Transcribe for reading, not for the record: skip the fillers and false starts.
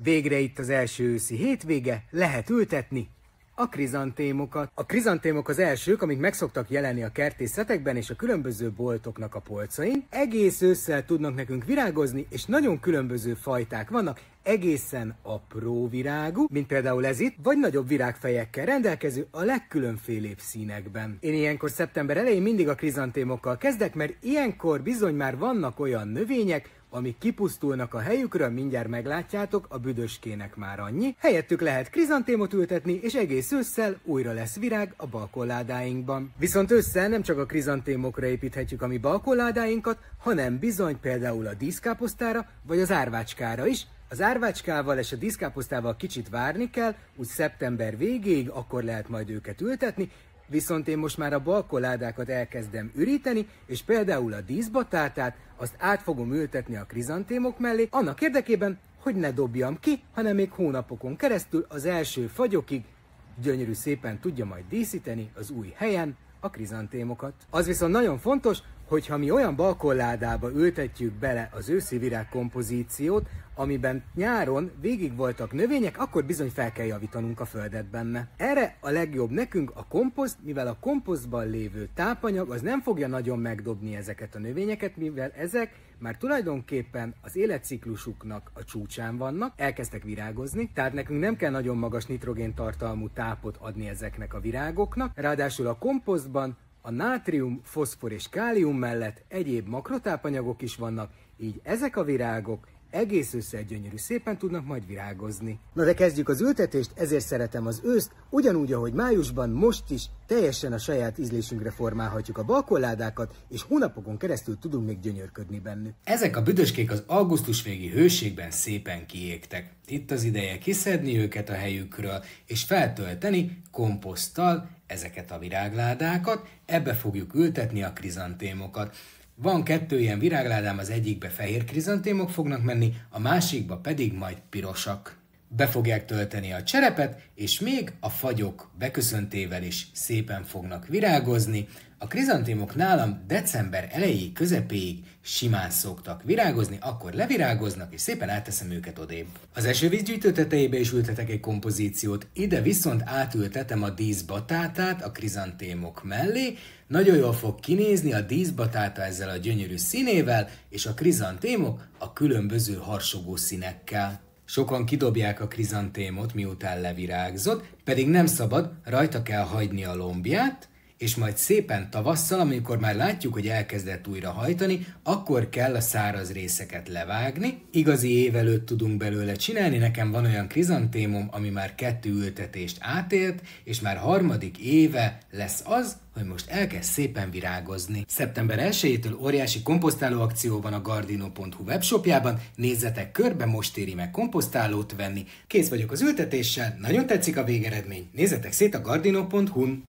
Végre itt az első őszi hétvége, lehet ültetni a krizantémokat. A krizantémok az elsők, amik meg szoktak jelenni a kertészetekben és a különböző boltoknak a polcain. Egész ősszel tudnak nekünk virágozni, és nagyon különböző fajták vannak, egészen apró virágú, mint például ez itt, vagy nagyobb virágfejekkel rendelkező a legkülönfélébb színekben. Én ilyenkor szeptember elején mindig a krizantémokkal kezdek, mert ilyenkor bizony már vannak olyan növények, amik kipusztulnak a helyükről, mindjárt meglátjátok, a büdöskének már annyi. Helyettük lehet krizantémot ültetni, és egész ősszel újra lesz virág a balkonládáinkban. Viszont ősszel nem csak a krizantémokra építhetjük a mi balkonládáinkat, hanem bizony például a díszkáposztára, vagy az árvácskára is. Az árvácskával és a díszkáposztával kicsit várni kell, úgy szeptember végéig, akkor lehet majd őket ültetni, viszont én most már a balkonládákat elkezdem üríteni, és például a díszbatátát, azt át fogom ültetni a krizantémok mellé, annak érdekében, hogy ne dobjam ki, hanem még hónapokon keresztül az első fagyokig gyönyörű szépen tudja majd díszíteni az új helyen a krizantémokat. Az viszont nagyon fontos, hogyha mi olyan balkonládába ültetjük bele az őszi virág kompozíciót, amiben nyáron végig voltak növények, akkor bizony fel kell javítanunk a földet benne. Erre a legjobb nekünk a komposzt, mivel a komposztban lévő tápanyag az nem fogja nagyon megdobni ezeket a növényeket, mivel ezek már tulajdonképpen az életciklusuknak a csúcsán vannak, elkezdtek virágozni, tehát nekünk nem kell nagyon magas nitrogéntartalmú tápot adni ezeknek a virágoknak, ráadásul a komposztban a nátrium, foszfor és kálium mellett egyéb makrotápanyagok is vannak, így ezek a virágok egész ősszel gyönyörű szépen tudnak majd virágozni. Na de kezdjük az ültetést, ezért szeretem az őszt, ugyanúgy, ahogy májusban, most is teljesen a saját ízlésünkre formálhatjuk a balkonládákat, és hónapokon keresztül tudunk még gyönyörködni bennük. Ezek a büdöskék az augusztus végi hőségben szépen kiégtek. Itt az ideje kiszedni őket a helyükről, és feltölteni komposzttal ezeket a virágládákat, ebbe fogjuk ültetni a krizantémokat. Van 2 ilyen virágládám, az egyikbe fehér krizantémok fognak menni, a másikba pedig majd pirosak. Be fogják tölteni a cserepet, és még a fagyok beköszöntével is szépen fognak virágozni. A krizantémok nálam december elejéig, közepéig simán szoktak virágozni, akkor levirágoznak, és szépen átteszem őket odébb. Az esővízgyűjtő tetejébe is ültetek egy kompozíciót, ide viszont átültetem a díszbatátát a krizantémok mellé. Nagyon jól fog kinézni a díszbatáta ezzel a gyönyörű színével, és a krizantémok a különböző harsogó színekkel. Sokan kidobják a krizantémot, miután levirágzott, pedig nem szabad, rajta kell hagyni a lombját, és majd szépen tavasszal, amikor már látjuk, hogy elkezdett újra hajtani, akkor kell a száraz részeket levágni. Igazi év előtt tudunk belőle csinálni, nekem van olyan krizantémom, ami már 2 ültetést átélt, és már 3. éve lesz az, hogy most elkezd szépen virágozni. Szeptember 1-től óriási komposztáló akció van a Gardino.hu webshopjában, nézzetek körbe, most éri meg komposztálót venni. Kész vagyok az ültetéssel, nagyon tetszik a végeredmény, nézzetek szét a Gardino.hu-n.